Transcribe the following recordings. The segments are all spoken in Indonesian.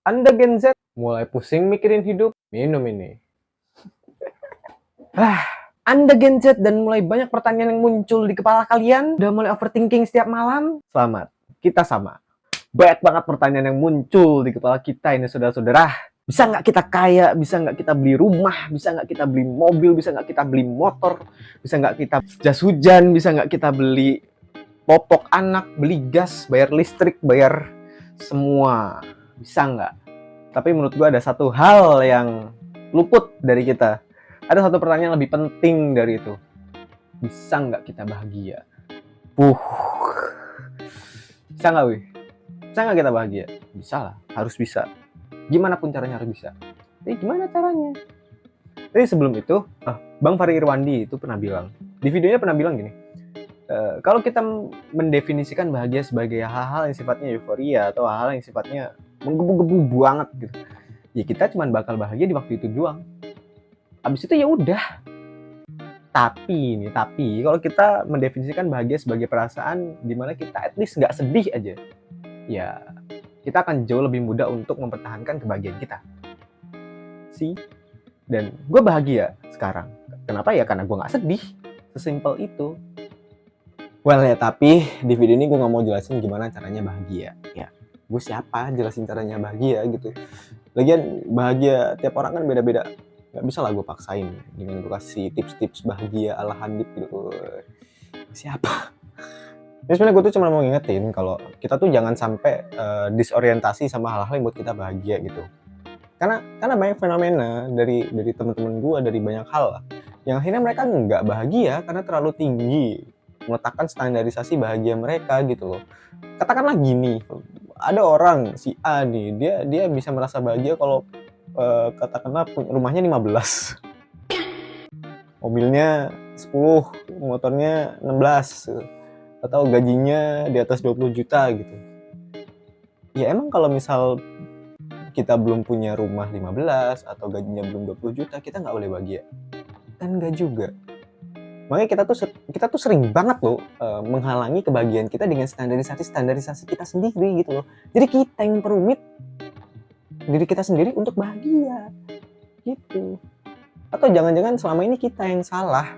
Anda Gen Z mulai pusing mikirin hidup? Minum ini. Anda Gen Z dan mulai banyak pertanyaan yang muncul di kepala kalian? Udah mulai overthinking setiap malam? Selamat, kita sama. Banyak banget pertanyaan yang muncul di kepala kita ini, saudara-saudara. Bisa nggak kita kaya? Bisa nggak kita beli rumah? Bisa nggak kita beli mobil? Bisa nggak kita beli motor? Bisa nggak kita jas hujan? Bisa nggak kita beli popok anak, beli gas, bayar listrik, bayar semua? Bisa nggak? Tapi menurut gue ada satu hal yang luput dari kita. Ada satu pertanyaan yang lebih penting dari itu. Bisa nggak kita bahagia? Bisa nggak, wih? Bisa nggak kita bahagia? Bisa lah, harus bisa. Gimana pun caranya harus bisa. Tapi gimana caranya? Tapi sebelum itu, Bang Fahri Irwandi itu pernah bilang, di videonya pernah bilang gini, kalau kita mendefinisikan bahagia sebagai hal-hal yang sifatnya euforia atau hal-hal yang sifatnya menggebu-gebu banget gitu, ya kita cuma bakal bahagia di waktu itu doang. Abis itu ya udah. Tapi kalau kita mendefinisikan bahagia sebagai perasaan dimana kita at least nggak sedih aja, ya kita akan jauh lebih mudah untuk mempertahankan kebahagiaan kita. Dan gue bahagia sekarang. Kenapa ya? Karena gue nggak sedih. Sesimpel itu. Well ya, tapi di video ini gue nggak mau jelasin gimana caranya bahagia. Ya, gue siapa jelasin caranya bahagia gitu. Lagian bahagia tiap orang kan beda-beda. Gak bisa lah gue paksain dengan gue kasih tips-tips bahagia ala Handip gitu. Siapa? Jadi sebenarnya gue tuh cuma mau ngingetin kalau kita tuh jangan sampai disorientasi sama hal-hal yang buat kita bahagia gitu. Karena banyak fenomena dari teman-teman gue, dari banyak hal lah, yang akhirnya mereka nggak bahagia karena terlalu tinggi meletakkan standarisasi bahagia mereka gitu loh. Katakanlah gini, ada orang si A nih, dia bisa merasa bahagia kalau katakanlah rumahnya 15, mobilnya 10, motornya 16, atau gajinya di atas 20 juta gitu. Ya emang kalau misal kita belum punya rumah 15 atau gajinya belum 20 juta, kita nggak boleh bahagia? Kan nggak juga. Makanya kita tuh sering banget loh menghalangi kebahagiaan kita dengan standarisasi kita sendiri gitu loh. Jadi kita yang perumit diri kita sendiri untuk bahagia gitu. Atau jangan-jangan selama ini kita yang salah.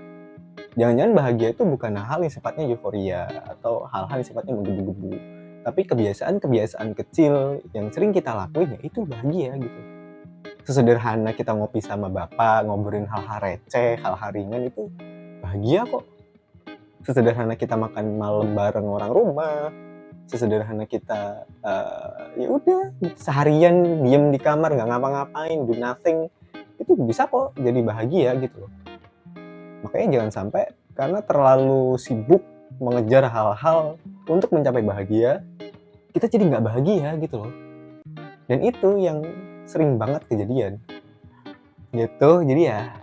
Jangan-jangan bahagia itu bukan hal yang sifatnya euforia atau hal-hal yang sifatnya menggebu-gebu, tapi kebiasaan-kebiasaan kecil yang sering kita lakuin ya itu bahagia gitu. Sesederhana kita ngopi sama bapak, ngobrolin hal-hal receh, hal-hal ringan, itu bahagia kok. Sesederhana kita makan malam bareng orang rumah, sesederhana kita ya udah seharian diem di kamar nggak ngapa-ngapain, do nothing, itu bisa kok jadi bahagia gitu loh. Makanya jangan sampai karena terlalu sibuk mengejar hal-hal untuk mencapai bahagia, kita jadi nggak bahagia gitu loh. Dan itu yang sering banget kejadian gitu. Jadi ya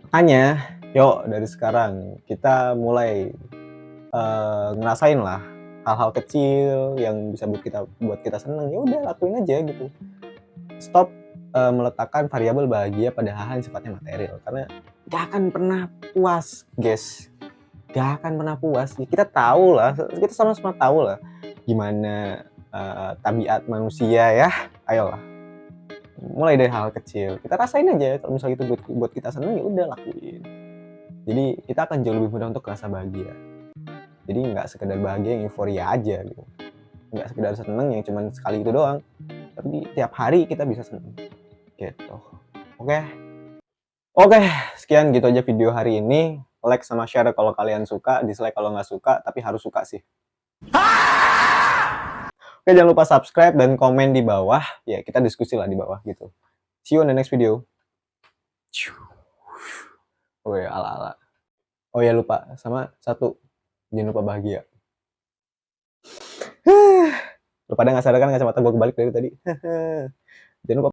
makanya yuk dari sekarang kita mulai ngerasain lah hal-hal kecil yang bisa buat kita seneng, ya udah lakuin aja gitu. Stop meletakkan variabel bahagia pada hal-hal yang sifatnya material, karena gak akan pernah puas guys, gak akan pernah puas. Ya, kita tahu lah, kita sama-sama tahu lah gimana tabiat manusia ya. Ayolah, mulai dari hal kecil, kita rasain aja. Kalau misalnya itu buat kita seneng, ya udah lakuin. Jadi kita akan jauh lebih mudah untuk rasa bahagia. Jadi nggak sekedar bahagia yang euforia aja gitu, nggak sekedar seneng yang cuma sekali itu doang, tapi tiap hari kita bisa seneng gitu. Oke, sekian gitu aja video hari ini. Like sama share kalau kalian suka, dislike kalau nggak suka, tapi harus suka sih. Oke, jangan lupa subscribe dan komen di bawah. Ya, kita diskusi lah di bawah gitu. See you on the next video. Oh ya, ala-ala. Oh ya, lupa. Sama satu, jangan lupa bahagia. Lu pada nggak sadar kan kacamata gue kebalik dari tadi. Jangan lupa